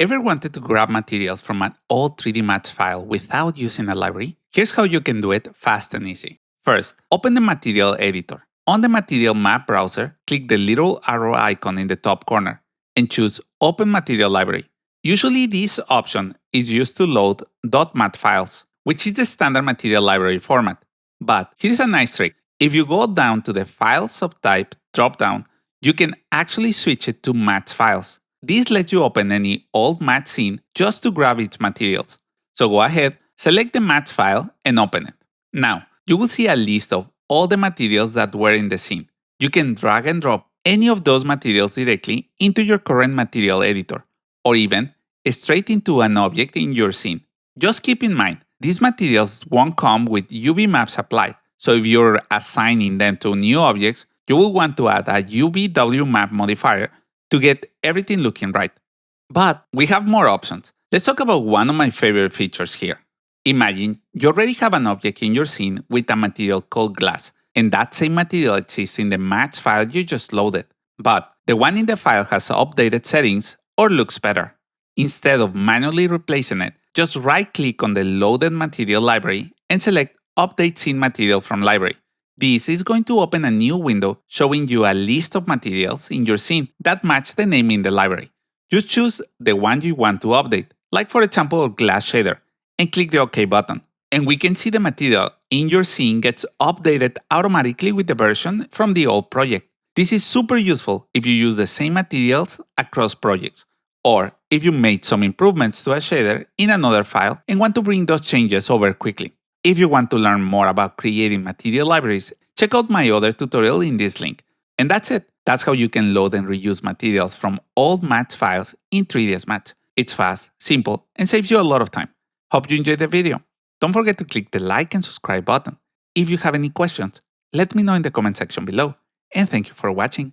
Ever wanted to grab materials from an old 3D Maps file without using a library? Here's how you can do it fast and easy. First, open the material editor. On the material map browser, click the little arrow icon in the top corner and choose Open Material Library. Usually this option is used to load .mat files, which is the standard material library format. But here's a nice trick. If you go down to the File subtype dropdown, you can actually switch it to Mats files. This lets you open any old Mats scene just to grab its materials. So go ahead, select the Mats file and open it. Now, you will see a list of all the materials that were in the scene. You can drag and drop any of those materials directly into your current material editor, or even straight into an object in your scene. Just keep in mind, these materials won't come with UV maps applied, so if you're assigning them to new objects, you will want to add a UVW map modifier to get everything looking right. But we have more options. Let's talk about one of my favorite features here. Imagine you already have an object in your scene with a material called glass, and that same material exists in the Mats file you just loaded. But the one in the file has updated settings or looks better. Instead of manually replacing it, just right-click on the loaded material library and select Update Scene Material from Library. This is going to open a new window showing you a list of materials in your scene that match the name in the library. Just choose the one you want to update, like for example glass shader, and click the OK button. And we can see the material in your scene gets updated automatically with the version from the old project. This is super useful if you use the same materials across projects, or if you made some improvements to a shader in another file and want to bring those changes over quickly. If you want to learn more about creating material libraries, check out my other tutorial in this link. And that's it. That's how you can load and reuse materials from old Mats files in 3ds Max. It's fast, simple, and saves you a lot of time. Hope you enjoyed the video. Don't forget to click the like and subscribe button. If you have any questions, let me know in the comment section below. And thank you for watching.